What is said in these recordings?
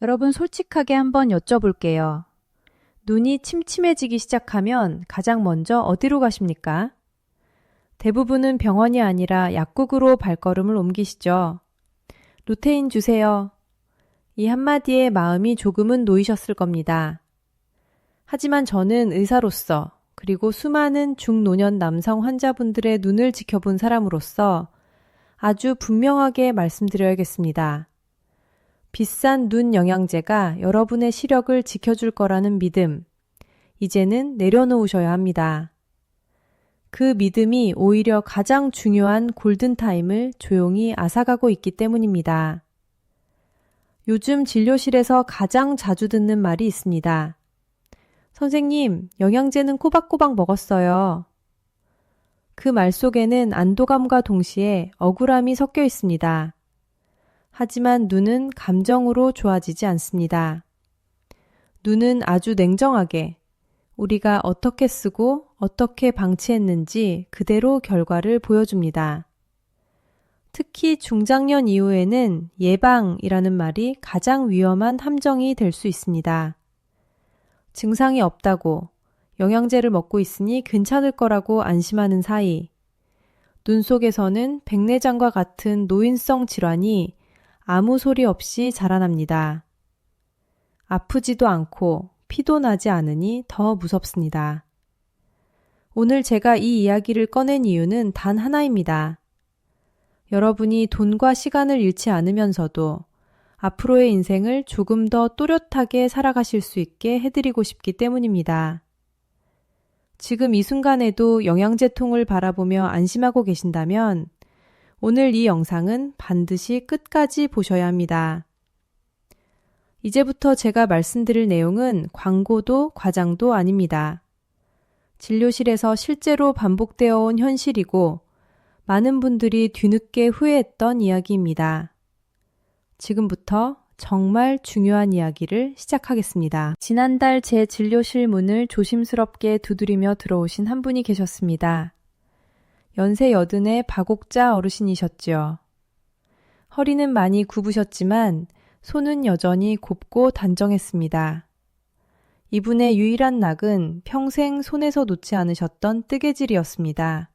여러분 솔직하게 한번 여쭤볼게요. 눈이 침침해지기 시작하면 가장 먼저 어디로 가십니까? 대부분은 병원이 아니라 약국으로 발걸음을 옮기시죠. 루테인 주세요. 이 한마디에 마음이 조금은 놓이셨을 겁니다. 하지만 저는 의사로서 그리고 수많은 중노년 남성 환자분들의 눈을 지켜본 사람으로서 아주 분명하게 말씀드려야겠습니다. 비싼 눈 영양제가 여러분의 시력을 지켜줄 거라는 믿음, 이제는 내려놓으셔야 합니다. 그 믿음이 오히려 가장 중요한 골든타임을 조용히 앗아가고 있기 때문입니다. 요즘 진료실에서 가장 자주 듣는 말이 있습니다. 선생님, 영양제는 꼬박꼬박 먹었어요. 그 말 속에는 안도감과 동시에 억울함이 섞여 있습니다. 하지만 눈은 감정으로 좋아지지 않습니다. 눈은 아주 냉정하게 우리가 어떻게 쓰고 어떻게 방치했는지 그대로 결과를 보여줍니다. 특히 중장년 이후에는 예방이라는 말이 가장 위험한 함정이 될 수 있습니다. 증상이 없다고 영양제를 먹고 있으니 괜찮을 거라고 안심하는 사이 눈 속에서는 백내장과 같은 노인성 질환이 아무 소리 없이 자라납니다. 아프지도 않고 피도 나지 않으니 더 무섭습니다. 오늘 제가 이 이야기를 꺼낸 이유는 단 하나입니다. 여러분이 돈과 시간을 잃지 않으면서도 앞으로의 인생을 조금 더 또렷하게 살아가실 수 있게 해드리고 싶기 때문입니다. 지금 이 순간에도 영양제통을 바라보며 안심하고 계신다면 오늘 이 영상은 반드시 끝까지 보셔야 합니다. 이제부터 제가 말씀드릴 내용은 광고도 과장도 아닙니다. 진료실에서 실제로 반복되어 온 현실이고 많은 분들이 뒤늦게 후회했던 이야기입니다. 지금부터 정말 중요한 이야기를 시작하겠습니다. 지난달 제 진료실 문을 조심스럽게 두드리며 들어오신 한 분이 계셨습니다. 연세 80의 박옥자 어르신이셨지요. 허리는 많이 굽으셨지만 손은 여전히 곱고 단정했습니다. 이분의 유일한 낙은 평생 손에서 놓지 않으셨던 뜨개질이었습니다.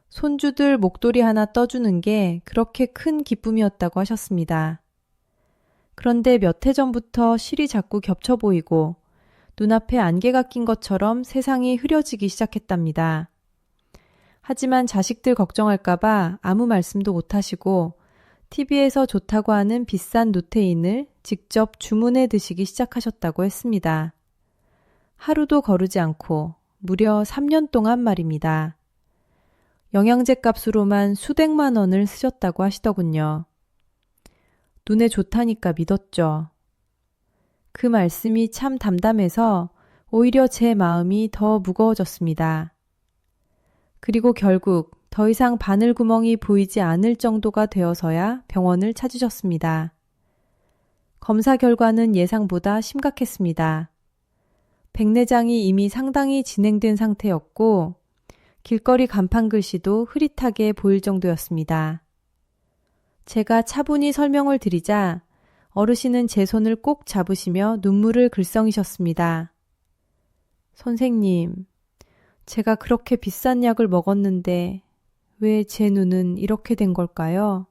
손주들 목도리 하나 떠주는 게 그렇게 큰 기쁨이었다고 하셨습니다. 그런데 몇 해 전부터 실이 자꾸 겹쳐 보이고 눈앞에 안개가 낀 것처럼 세상이 흐려지기 시작했답니다. 하지만 자식들 걱정할까봐 아무 말씀도 못하시고 TV에서 좋다고 하는 비싼 루테인을 직접 주문해 드시기 시작하셨다고 했습니다. 하루도 거르지 않고 무려 3년 동안 말입니다. 영양제 값으로만 수백만 원을 쓰셨다고 하시더군요. 눈에 좋다니까 믿었죠. 그 말씀이 참 담담해서 오히려 제 마음이 더 무거워졌습니다. 그리고 결국 더 이상 바늘구멍이 보이지 않을 정도가 되어서야 병원을 찾으셨습니다. 검사 결과는 예상보다 심각했습니다. 백내장이 이미 상당히 진행된 상태였고 길거리 간판 글씨도 흐릿하게 보일 정도였습니다. 제가 차분히 설명을 드리자 어르신은 제 손을 꼭 잡으시며 눈물을 글썽이셨습니다. 선생님, 제가 그렇게 비싼 약을 먹었는데 왜 제 눈은 이렇게 된 걸까요?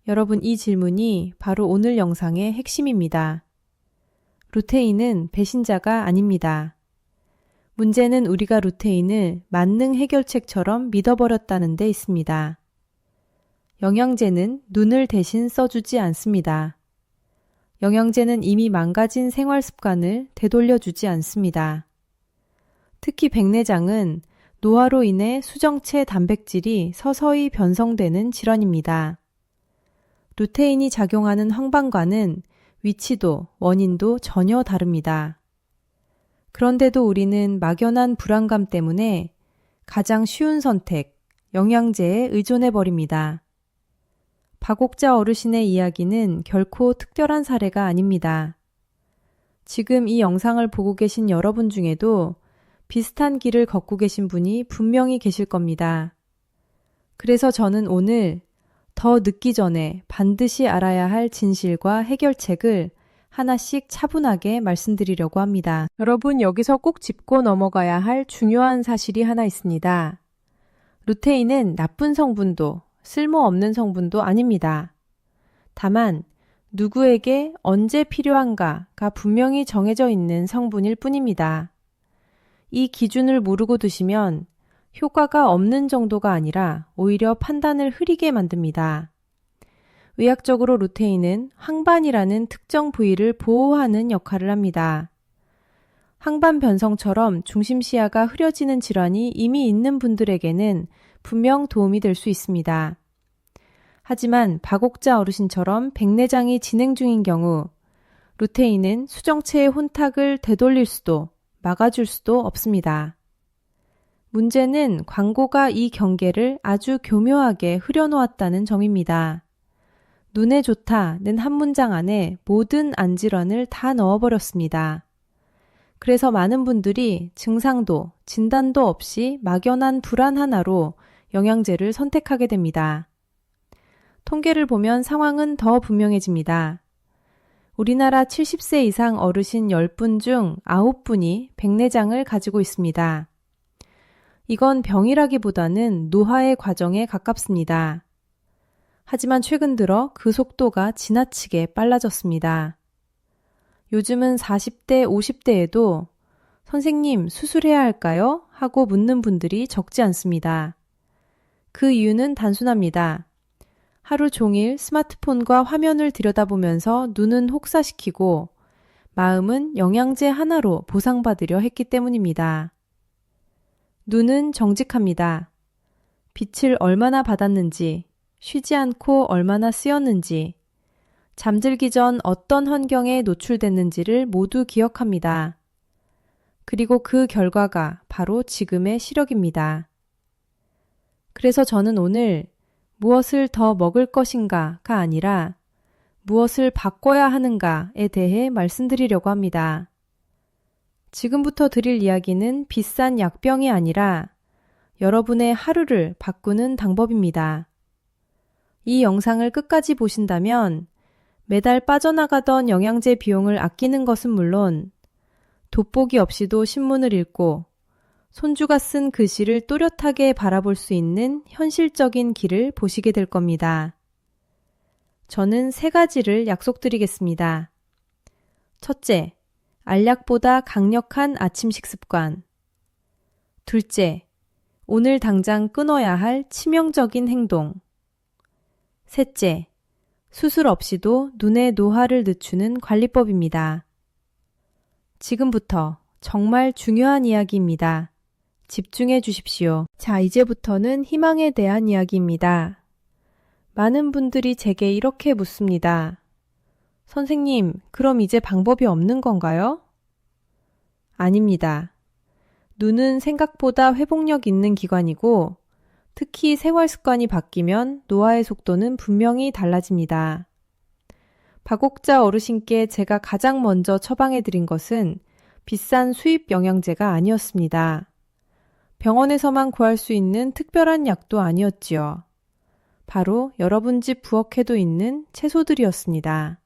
여러분, 이 질문이 바로 오늘 영상의 핵심입니다. 루테인은 배신자가 아닙니다. 문제는 우리가 루테인을 만능 해결책처럼 믿어버렸다는 데 있습니다. 영양제는 눈을 대신 써주지 않습니다. 영양제는 이미 망가진 생활 습관을 되돌려주지 않습니다. 특히 백내장은 노화로 인해 수정체 단백질이 서서히 변성되는 질환입니다. 루테인이 작용하는 황반과는 위치도 원인도 전혀 다릅니다. 그런데도 우리는 막연한 불안감 때문에 가장 쉬운 선택, 영양제에 의존해버립니다. 박옥자 어르신의 이야기는 결코 특별한 사례가 아닙니다. 지금 이 영상을 보고 계신 여러분 중에도 비슷한 길을 걷고 계신 분이 분명히 계실 겁니다. 그래서 저는 오늘 더 늦기 전에 반드시 알아야 할 진실과 해결책을 하나씩 차분하게 말씀드리려고 합니다. 여러분, 여기서 꼭 짚고 넘어가야 할 중요한 사실이 하나 있습니다. 루테인은 나쁜 성분도 쓸모없는 성분도 아닙니다. 다만 누구에게 언제 필요한가가 분명히 정해져 있는 성분일 뿐입니다. 이 기준을 모르고 드시면 효과가 없는 정도가 아니라 오히려 판단을 흐리게 만듭니다. 의학적으로 루테인은 항반이라는 특정 부위를 보호하는 역할을 합니다. 항반 변성처럼 중심 시야가 흐려지는 질환이 이미 있는 분들에게는 분명 도움이 될 수 있습니다. 하지만 박옥자 어르신처럼 백내장이 진행 중인 경우 루테인은 수정체의 혼탁을 되돌릴 수도 막아줄 수도 없습니다. 문제는 광고가 이 경계를 아주 교묘하게 흐려놓았다는 점입니다. 눈에 좋다는 한 문장 안에 모든 안질환을 다 넣어버렸습니다. 그래서 많은 분들이 증상도 진단도 없이 막연한 불안 하나로 영양제를 선택하게 됩니다. 통계를 보면 상황은 더 분명해집니다. 우리나라 70세 이상 어르신 10분 중 9분이 백내장을 가지고 있습니다. 이건 병이라기보다는 노화의 과정에 가깝습니다. 하지만 최근 들어 그 속도가 지나치게 빨라졌습니다. 요즘은 40대, 50대에도 선생님 수술해야 할까요? 하고 묻는 분들이 적지 않습니다. 그 이유는 단순합니다. 하루 종일 스마트폰과 화면을 들여다보면서 눈은 혹사시키고 마음은 영양제 하나로 보상받으려 했기 때문입니다. 눈은 정직합니다. 빛을 얼마나 받았는지, 쉬지 않고 얼마나 쓰였는지, 잠들기 전 어떤 환경에 노출됐는지를 모두 기억합니다. 그리고 그 결과가 바로 지금의 시력입니다. 그래서 저는 오늘 무엇을 더 먹을 것인가가 아니라 무엇을 바꿔야 하는가에 대해 말씀드리려고 합니다. 지금부터 드릴 이야기는 비싼 약병이 아니라 여러분의 하루를 바꾸는 방법입니다. 이 영상을 끝까지 보신다면 매달 빠져나가던 영양제 비용을 아끼는 것은 물론 돋보기 없이도 신문을 읽고 손주가 쓴 글씨를 또렷하게 바라볼 수 있는 현실적인 길을 보시게 될 겁니다. 저는 3가지를 약속드리겠습니다. 첫째, 알약보다 강력한 아침 식습관. 둘째, 오늘 당장 끊어야 할 치명적인 행동. 셋째, 수술 없이도 눈의 노화를 늦추는 관리법입니다. 지금부터 정말 중요한 이야기입니다. 집중해 주십시오. 자, 이제부터는 희망에 대한 이야기입니다. 많은 분들이 제게 이렇게 묻습니다. 선생님, 그럼 이제 방법이 없는 건가요? 아닙니다. 눈은 생각보다 회복력 있는 기관이고 특히 생활 습관이 바뀌면 노화의 속도는 분명히 달라집니다. 박옥자 어르신께 제가 가장 먼저 처방해 드린 것은 비싼 수입 영양제가 아니었습니다. 병원에서만 구할 수 있는 특별한 약도 아니었지요. 바로 여러분 집 부엌에도 있는 채소들이었습니다.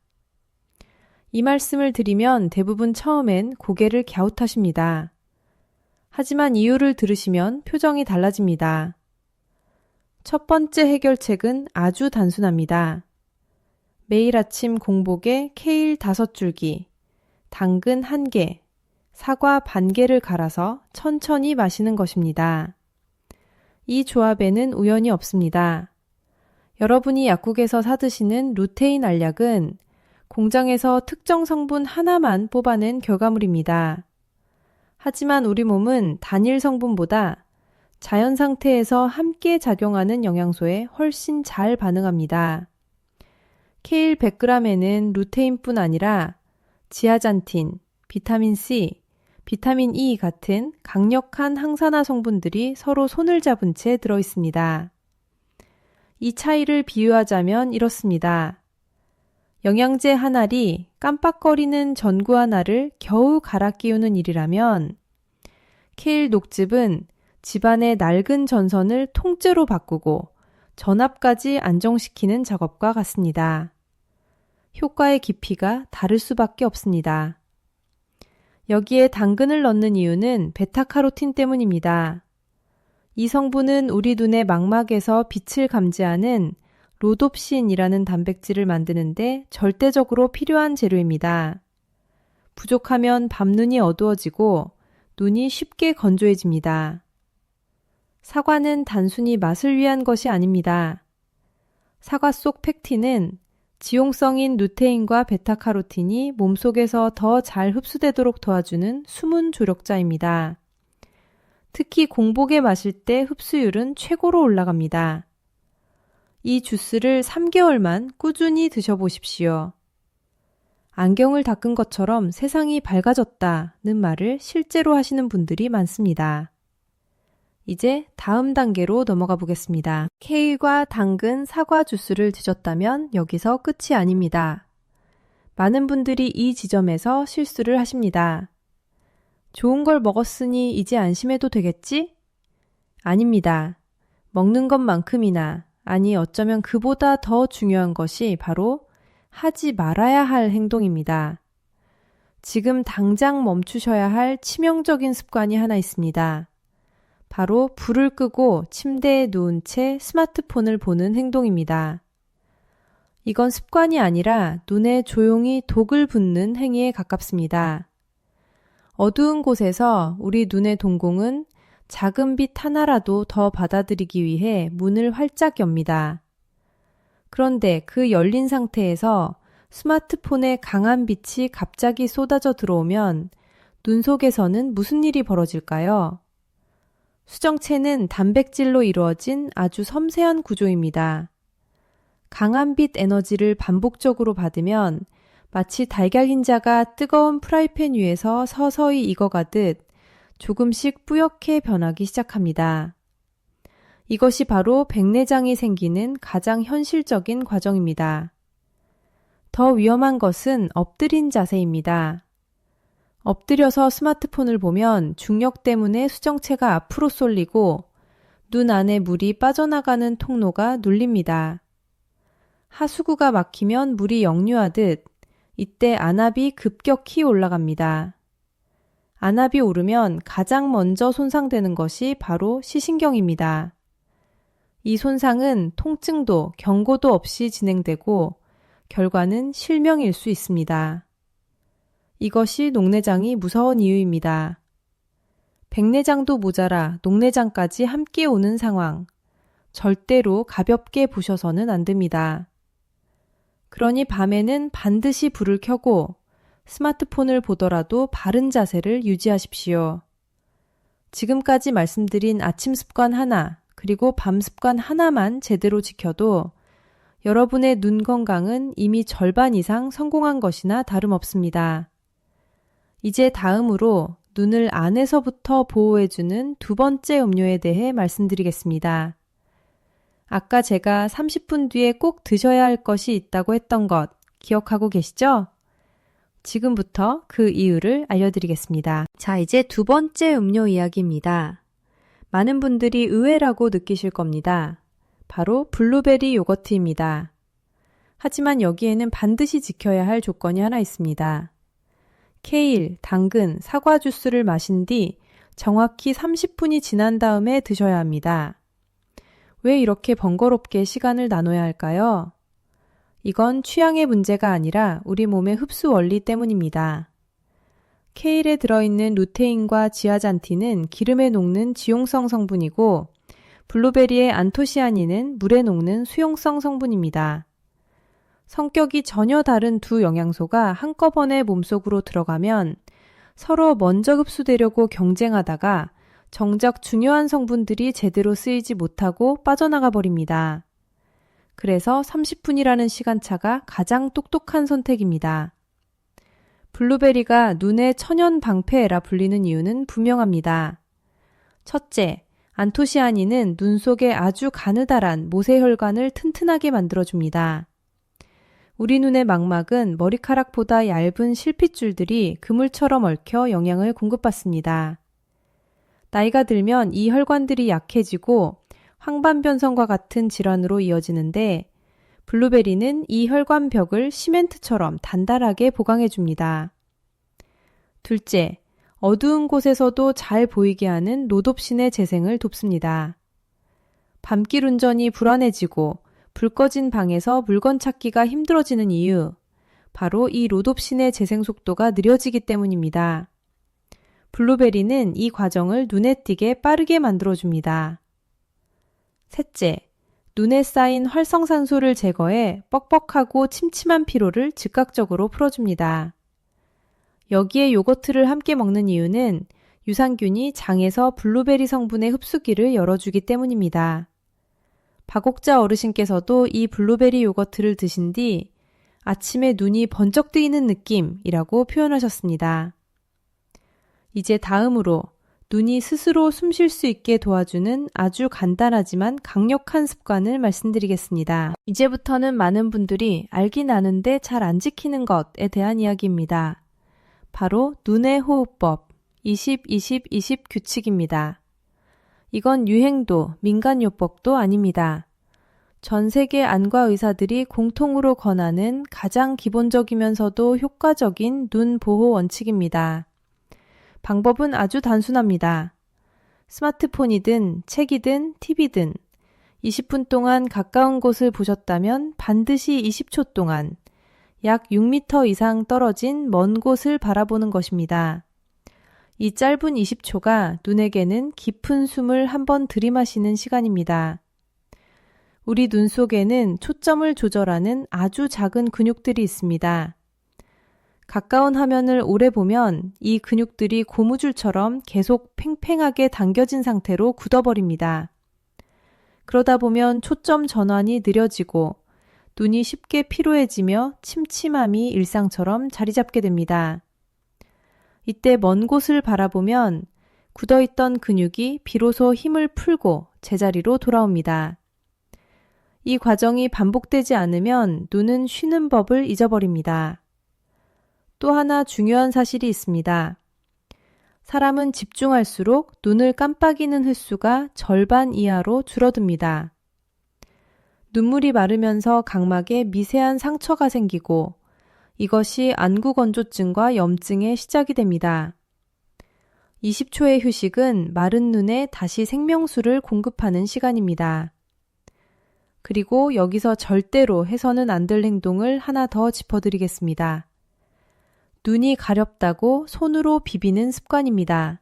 이 말씀을 드리면 대부분 처음엔 고개를 갸웃하십니다. 하지만 이유를 들으시면 표정이 달라집니다. 첫 번째 해결책은 아주 단순합니다. 매일 아침 공복에 케일 5줄기, 당근 1개, 사과 반 개를 갈아서 천천히 마시는 것입니다. 이 조합에는 우연이 없습니다. 여러분이 약국에서 사드시는 루테인 알약은 공장에서 특정 성분 하나만 뽑아낸 결과물입니다. 하지만 우리 몸은 단일 성분보다 자연 상태에서 함께 작용하는 영양소에 훨씬 잘 반응합니다. 케일 100g에는 루테인뿐 아니라 지아잔틴, 비타민 C, 비타민 E 같은 강력한 항산화 성분들이 서로 손을 잡은 채 들어있습니다. 이 차이를 비유하자면 이렇습니다. 영양제 한 알이 깜빡거리는 전구 하나를 겨우 갈아 끼우는 일이라면 케일 녹즙은 집안의 낡은 전선을 통째로 바꾸고 전압까지 안정시키는 작업과 같습니다. 효과의 깊이가 다를 수밖에 없습니다. 여기에 당근을 넣는 이유는 베타카로틴 때문입니다. 이 성분은 우리 눈의 망막에서 빛을 감지하는 로놉신이라는 단백질을 만드는데 절대적으로 필요한 재료입니다. 부족하면 밤눈이 어두워지고 눈이 쉽게 건조해집니다. 사과는 단순히 맛을 위한 것이 아닙니다. 사과 속 펙틴은 지용성인 루테인과 베타카로틴이 몸속에서 더 잘 흡수되도록 도와주는 숨은 조력자입니다. 특히 공복에 마실 때 흡수율은 최고로 올라갑니다. 이 주스를 3개월만 꾸준히 드셔보십시오. 안경을 닦은 것처럼 세상이 밝아졌다는 말을 실제로 하시는 분들이 많습니다. 이제 다음 단계로 넘어가 보겠습니다. 케일과 당근, 사과 주스를 드셨다면 여기서 끝이 아닙니다. 많은 분들이 이 지점에서 실수를 하십니다. 좋은 걸 먹었으니 이제 안심해도 되겠지? 아닙니다. 먹는 것만큼이나, 아니 어쩌면 그보다 더 중요한 것이 바로 하지 말아야 할 행동입니다. 지금 당장 멈추셔야 할 치명적인 습관이 하나 있습니다. 바로 불을 끄고 침대에 누운 채 스마트폰을 보는 행동입니다. 이건 습관이 아니라 눈에 조용히 독을 붓는 행위에 가깝습니다. 어두운 곳에서 우리 눈의 동공은 작은 빛 하나라도 더 받아들이기 위해 문을 활짝 엽니다. 그런데 그 열린 상태에서 스마트폰에 강한 빛이 갑자기 쏟아져 들어오면 눈 속에서는 무슨 일이 벌어질까요? 수정체는 단백질로 이루어진 아주 섬세한 구조입니다. 강한 빛 에너지를 반복적으로 받으면 마치 달걀 흰자가 뜨거운 프라이팬 위에서 서서히 익어가듯 조금씩 뿌옇게 변하기 시작합니다. 이것이 바로 백내장이 생기는 가장 현실적인 과정입니다. 더 위험한 것은 엎드린 자세입니다. 엎드려서 스마트폰을 보면 중력 때문에 수정체가 앞으로 쏠리고 눈 안에 물이 빠져나가는 통로가 눌립니다. 하수구가 막히면 물이 역류하듯 이때 안압이 급격히 올라갑니다. 안압이 오르면 가장 먼저 손상되는 것이 바로 시신경입니다. 이 손상은 통증도 경고도 없이 진행되고 결과는 실명일 수 있습니다. 이것이 녹내장이 무서운 이유입니다. 백내장도 모자라 녹내장까지 함께 오는 상황. 절대로 가볍게 보셔서는 안 됩니다. 그러니 밤에는 반드시 불을 켜고 스마트폰을 보더라도 바른 자세를 유지하십시오. 지금까지 말씀드린 아침 습관 하나, 그리고 밤 습관 하나만 제대로 지켜도 여러분의 눈 건강은 이미 절반 이상 성공한 것이나 다름없습니다. 이제 다음으로 눈을 안에서부터 보호해주는 두 번째 음료에 대해 말씀드리겠습니다. 아까 제가 30분 뒤에 꼭 드셔야 할 것이 있다고 했던 것 기억하고 계시죠? 지금부터 그 이유를 알려드리겠습니다. 자, 이제 두 번째 음료 이야기입니다. 많은 분들이 의외라고 느끼실 겁니다. 바로 블루베리 요거트입니다. 하지만 여기에는 반드시 지켜야 할 조건이 하나 있습니다. 케일, 당근, 사과 주스를 마신 뒤 정확히 30분이 지난 다음에 드셔야 합니다. 왜 이렇게 번거롭게 시간을 나눠야 할까요? 이건 취향의 문제가 아니라 우리 몸의 흡수 원리 때문입니다. 케일에 들어있는 루테인과 지아잔틴은 기름에 녹는 지용성 성분이고 블루베리의 안토시아닌은 물에 녹는 수용성 성분입니다. 성격이 전혀 다른 두 영양소가 한꺼번에 몸속으로 들어가면 서로 먼저 흡수되려고 경쟁하다가 정작 중요한 성분들이 제대로 쓰이지 못하고 빠져나가 버립니다. 그래서 30분이라는 시간차가 가장 똑똑한 선택입니다. 블루베리가 눈의 천연 방패라 불리는 이유는 분명합니다. 첫째, 안토시아닌은 눈 속에 아주 가느다란 모세혈관을 튼튼하게 만들어줍니다. 우리 눈의 망막은 머리카락보다 얇은 실핏줄들이 그물처럼 얽혀 영양을 공급받습니다. 나이가 들면 이 혈관들이 약해지고 황반변성과 같은 질환으로 이어지는데 블루베리는 이 혈관벽을 시멘트처럼 단단하게 보강해줍니다. 둘째, 어두운 곳에서도 잘 보이게 하는 로놉신의 재생을 돕습니다. 밤길 운전이 불안해지고 불 꺼진 방에서 물건 찾기가 힘들어지는 이유, 바로 이 로놉신의 재생 속도가 느려지기 때문입니다. 블루베리는 이 과정을 눈에 띄게 빠르게 만들어줍니다. 셋째, 눈에 쌓인 활성산소를 제거해 뻑뻑하고 침침한 피로를 즉각적으로 풀어줍니다. 여기에 요거트를 함께 먹는 이유는 유산균이 장에서 블루베리 성분의 흡수기를 열어주기 때문입니다. 박옥자 어르신께서도 이 블루베리 요거트를 드신 뒤 아침에 눈이 번쩍 뜨이는 느낌이라고 표현하셨습니다. 이제 다음으로 눈이 스스로 숨 쉴 수 있게 도와주는 아주 간단하지만 강력한 습관을 말씀드리겠습니다. 이제부터는 많은 분들이 알긴 아는데 잘 안 지키는 것에 대한 이야기입니다. 바로 눈의 호흡법 20-20-20 규칙입니다. 이건 유행도, 민간요법도 아닙니다. 전 세계 안과 의사들이 공통으로 권하는 가장 기본적이면서도 효과적인 눈 보호 원칙입니다. 방법은 아주 단순합니다. 스마트폰이든 책이든 TV든 20분 동안 가까운 곳을 보셨다면 반드시 20초 동안 약 6m 이상 떨어진 먼 곳을 바라보는 것입니다. 이 짧은 20초가 눈에게는 깊은 숨을 한번 들이마시는 시간입니다. 우리 눈 속에는 초점을 조절하는 아주 작은 근육들이 있습니다. 가까운 화면을 오래 보면 이 근육들이 고무줄처럼 계속 팽팽하게 당겨진 상태로 굳어버립니다. 그러다 보면 초점 전환이 느려지고 눈이 쉽게 피로해지며 침침함이 일상처럼 자리 잡게 됩니다. 이때 먼 곳을 바라보면 굳어있던 근육이 비로소 힘을 풀고 제자리로 돌아옵니다. 이 과정이 반복되지 않으면 눈은 쉬는 법을 잊어버립니다. 또 하나 중요한 사실이 있습니다. 사람은 집중할수록 눈을 깜빡이는 횟수가 절반 이하로 줄어듭니다. 눈물이 마르면서 각막에 미세한 상처가 생기고 이것이 안구건조증과 염증의 시작이 됩니다. 20초의 휴식은 마른 눈에 다시 생명수를 공급하는 시간입니다. 그리고 여기서 절대로 해서는 안 될 행동을 하나 더 짚어드리겠습니다. 눈이 가렵다고 손으로 비비는 습관입니다.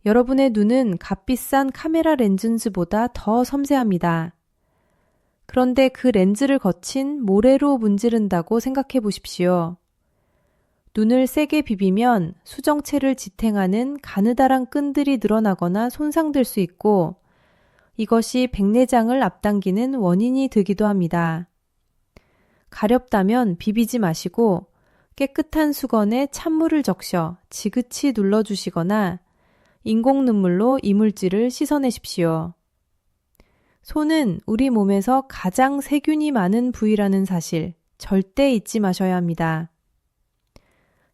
여러분의 눈은 값비싼 카메라 렌즈보다 더 섬세합니다. 그런데 그 렌즈를 거친 모래로 문지른다고 생각해 보십시오. 눈을 세게 비비면 수정체를 지탱하는 가느다란 끈들이 늘어나거나 손상될 수 있고 이것이 백내장을 앞당기는 원인이 되기도 합니다. 가렵다면 비비지 마시고 깨끗한 수건에 찬물을 적셔 지그치 눌러주시거나 인공 눈물로 이물질을 씻어내십시오. 손은 우리 몸에서 가장 세균이 많은 부위라는 사실 절대 잊지 마셔야 합니다.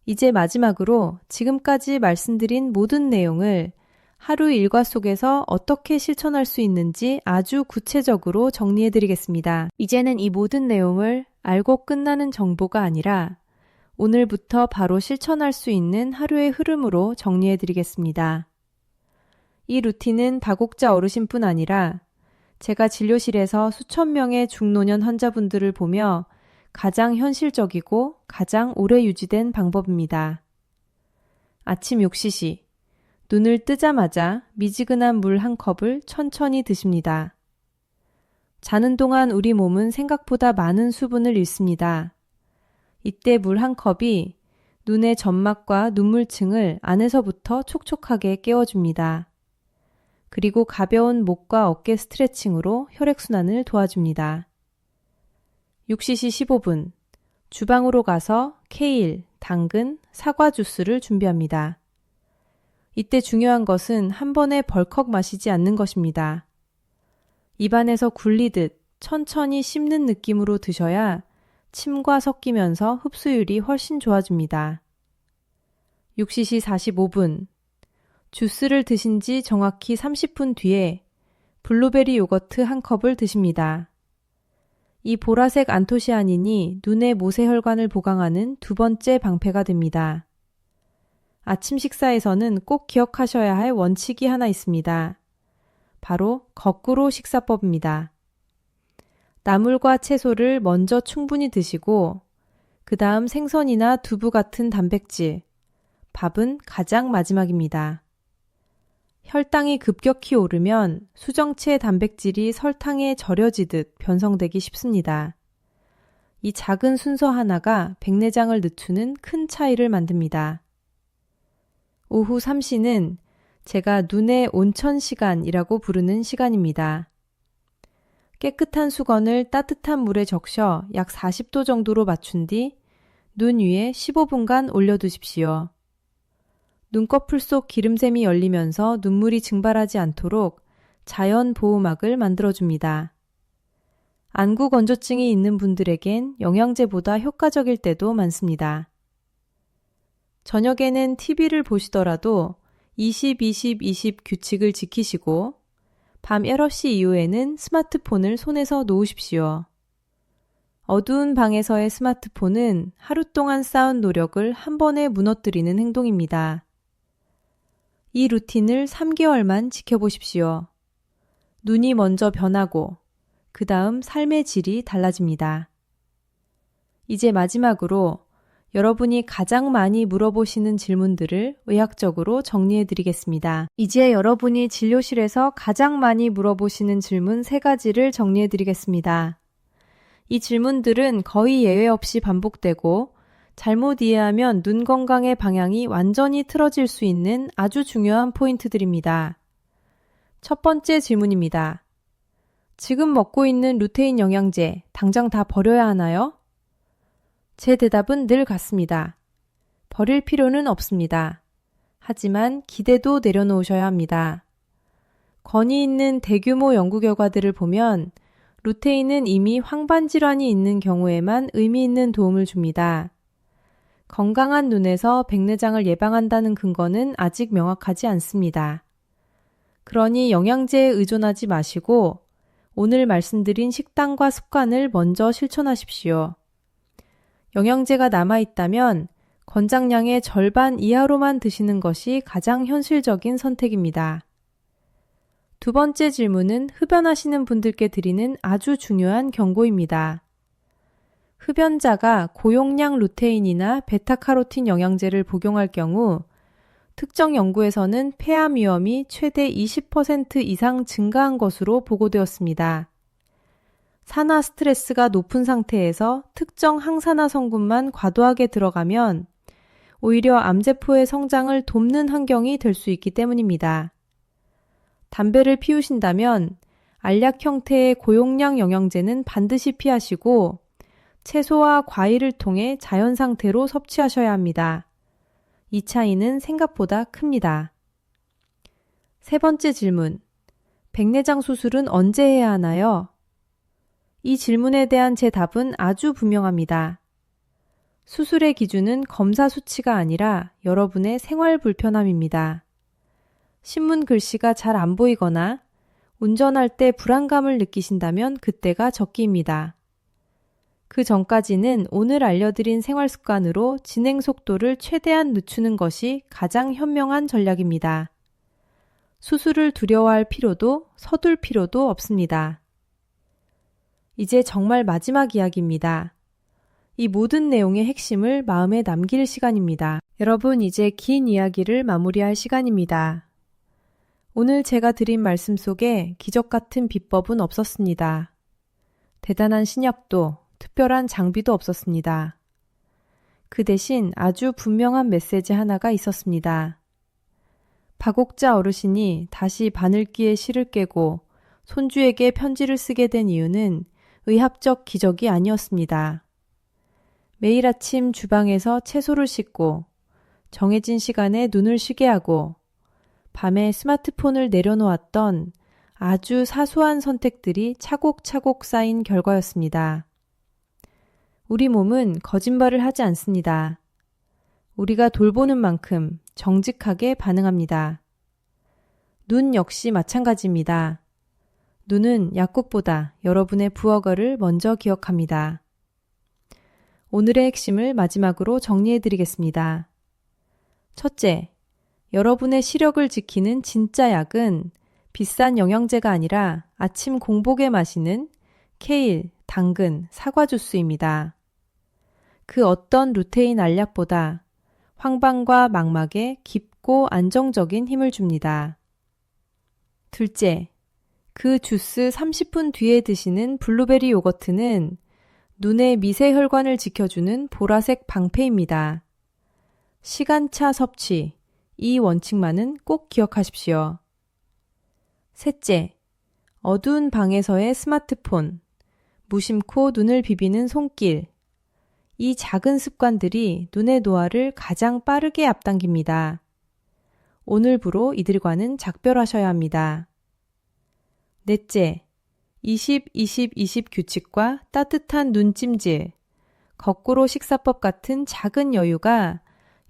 이제 마지막으로 지금까지 말씀드린 모든 내용을 하루 일과 속에서 어떻게 실천할 수 있는지 아주 구체적으로 정리해드리겠습니다. 이제는 이 모든 내용을 알고 끝나는 정보가 아니라 오늘부터 바로 실천할 수 있는 하루의 흐름으로 정리해드리겠습니다. 이 루틴은 박옥자 어르신뿐 아니라 제가 진료실에서 수천 명의 중노년 환자분들을 보며 가장 현실적이고 가장 오래 유지된 방법입니다. 아침 6시 눈을 뜨자마자 미지근한 물 한 컵을 천천히 드십니다. 자는 동안 우리 몸은 생각보다 많은 수분을 잃습니다. 이때 물 한 컵이 눈의 점막과 눈물층을 안에서부터 촉촉하게 깨워줍니다. 그리고 가벼운 목과 어깨 스트레칭으로 혈액순환을 도와줍니다. 6시 15분, 주방으로 가서 케일, 당근, 사과 주스를 준비합니다. 이때 중요한 것은 한 번에 벌컥 마시지 않는 것입니다. 입안에서 굴리듯 천천히 씹는 느낌으로 드셔야 침과 섞이면서 흡수율이 훨씬 좋아집니다. 6시 45분, 주스를 드신 지 정확히 30분 뒤에 블루베리 요거트 1컵을 드십니다. 이 보라색 안토시아닌이 눈의 모세혈관을 보강하는 두 번째 방패가 됩니다. 아침 식사에서는 꼭 기억하셔야 할 원칙이 하나 있습니다. 바로 거꾸로 식사법입니다. 나물과 채소를 먼저 충분히 드시고 그 다음 생선이나 두부 같은 단백질, 밥은 가장 마지막입니다. 혈당이 급격히 오르면 수정체 단백질이 설탕에 절여지듯 변성되기 쉽습니다. 이 작은 순서 하나가 백내장을 늦추는 큰 차이를 만듭니다. 오후 3시는 제가 눈의 온천 시간이라고 부르는 시간입니다. 깨끗한 수건을 따뜻한 물에 적셔 약 40도 정도로 맞춘 뒤 눈 위에 15분간 올려두십시오. 눈꺼풀 속 기름샘이 열리면서 눈물이 증발하지 않도록 자연 보호막을 만들어줍니다. 안구 건조증이 있는 분들에겐 영양제보다 효과적일 때도 많습니다. 저녁에는 TV를 보시더라도 20-20-20 규칙을 지키시고 밤 11시 이후에는 스마트폰을 손에서 놓으십시오. 어두운 방에서의 스마트폰은 하루 동안 쌓은 노력을 한 번에 무너뜨리는 행동입니다. 이 루틴을 3개월만 지켜보십시오. 눈이 먼저 변하고 그 다음 삶의 질이 달라집니다. 이제 마지막으로 여러분이 가장 많이 물어보시는 질문들을 의학적으로 정리해드리겠습니다. 이제 여러분이 진료실에서 가장 많이 물어보시는 질문 3가지를 정리해드리겠습니다. 이 질문들은 거의 예외 없이 반복되고 잘못 이해하면 눈 건강의 방향이 완전히 틀어질 수 있는 아주 중요한 포인트들입니다. 첫 번째 질문입니다. 지금 먹고 있는 루테인 영양제 당장 다 버려야 하나요? 제 대답은 늘 같습니다. 버릴 필요는 없습니다. 하지만 기대도 내려놓으셔야 합니다. 권위 있는 대규모 연구 결과들을 보면 루테인은 이미 황반 질환이 있는 경우에만 의미 있는 도움을 줍니다. 건강한 눈에서 백내장을 예방한다는 근거는 아직 명확하지 않습니다. 그러니 영양제에 의존하지 마시고 오늘 말씀드린 식단과 습관을 먼저 실천하십시오. 영양제가 남아있다면 권장량의 절반 이하로만 드시는 것이 가장 현실적인 선택입니다. 두 번째 질문은 흡연하시는 분들께 드리는 아주 중요한 경고입니다. 흡연자가 고용량 루테인이나 베타카로틴 영양제를 복용할 경우 특정 연구에서는 폐암 위험이 최대 20% 이상 증가한 것으로 보고되었습니다. 산화 스트레스가 높은 상태에서 특정 항산화 성분만 과도하게 들어가면 오히려 암세포의 성장을 돕는 환경이 될 수 있기 때문입니다. 담배를 피우신다면 알약 형태의 고용량 영양제는 반드시 피하시고 채소와 과일을 통해 자연 상태로 섭취하셔야 합니다. 이 차이는 생각보다 큽니다. 세 번째 질문. 백내장 수술은 언제 해야 하나요? 이 질문에 대한 제 답은 아주 분명합니다. 수술의 기준은 검사 수치가 아니라 여러분의 생활 불편함입니다. 신문 글씨가 잘 안 보이거나 운전할 때 불안감을 느끼신다면 그때가 적기입니다. 그 전까지는 오늘 알려드린 생활 습관으로 진행 속도를 최대한 늦추는 것이 가장 현명한 전략입니다. 수술을 두려워할 필요도 서둘 필요도 없습니다. 이제 정말 마지막 이야기입니다. 이 모든 내용의 핵심을 마음에 남길 시간입니다. 여러분, 이제 긴 이야기를 마무리할 시간입니다. 오늘 제가 드린 말씀 속에 기적 같은 비법은 없었습니다. 대단한 신약도 특별한 장비도 없었습니다. 그 대신 아주 분명한 메시지 하나가 있었습니다. 박옥자 어르신이 다시 바늘귀에 실을 깨고 손주에게 편지를 쓰게 된 이유는 의학적 기적이 아니었습니다. 매일 아침 주방에서 채소를 씻고 정해진 시간에 눈을 쉬게 하고 밤에 스마트폰을 내려놓았던 아주 사소한 선택들이 차곡차곡 쌓인 결과였습니다. 우리 몸은 거짓말을 하지 않습니다. 우리가 돌보는 만큼 정직하게 반응합니다. 눈 역시 마찬가지입니다. 눈은 약국보다 여러분의 부어거를 먼저 기억합니다. 오늘의 핵심을 마지막으로 정리해 드리겠습니다. 첫째, 여러분의 시력을 지키는 진짜 약은 비싼 영양제가 아니라 아침 공복에 마시는 케일, 당근, 사과 주스입니다. 그 어떤 루테인 알약보다 황반과 망막에 깊고 안정적인 힘을 줍니다. 둘째, 그 주스 30분 뒤에 드시는 블루베리 요거트는 눈의 미세혈관을 지켜주는 보라색 방패입니다. 시간차 섭취, 이 원칙만은 꼭 기억하십시오. 셋째, 어두운 방에서의 스마트폰, 무심코 눈을 비비는 손길, 이 작은 습관들이 눈의 노화를 가장 빠르게 앞당깁니다. 오늘부로 이들과는 작별하셔야 합니다. 넷째, 20-20-20 규칙과 따뜻한 눈찜질, 거꾸로 식사법 같은 작은 여유가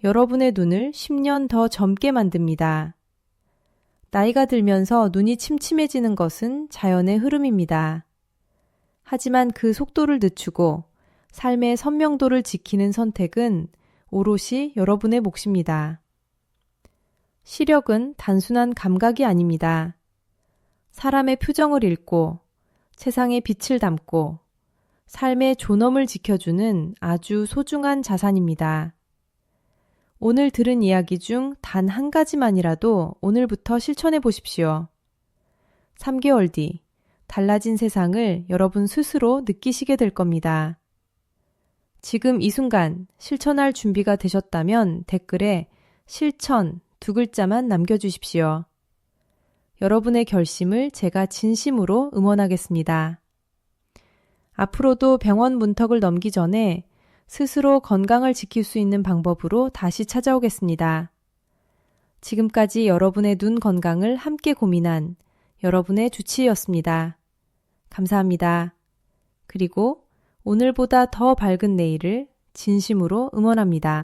여러분의 눈을 10년 더 젊게 만듭니다. 나이가 들면서 눈이 침침해지는 것은 자연의 흐름입니다. 하지만 그 속도를 늦추고 삶의 선명도를 지키는 선택은 오롯이 여러분의 몫입니다. 시력은 단순한 감각이 아닙니다. 사람의 표정을 읽고 세상의 빛을 담고 삶의 존엄을 지켜주는 아주 소중한 자산입니다. 오늘 들은 이야기 중 단 한 가지만이라도 오늘부터 실천해 보십시오. 3개월 뒤 달라진 세상을 여러분 스스로 느끼시게 될 겁니다. 지금 이 순간 실천할 준비가 되셨다면 댓글에 실천 두 글자만 남겨주십시오. 여러분의 결심을 제가 진심으로 응원하겠습니다. 앞으로도 병원 문턱을 넘기 전에 스스로 건강을 지킬 수 있는 방법으로 다시 찾아오겠습니다. 지금까지 여러분의 눈 건강을 함께 고민한 여러분의 주치의였습니다. 감사합니다. 그리고 오늘보다 더 밝은 내일을 진심으로 응원합니다.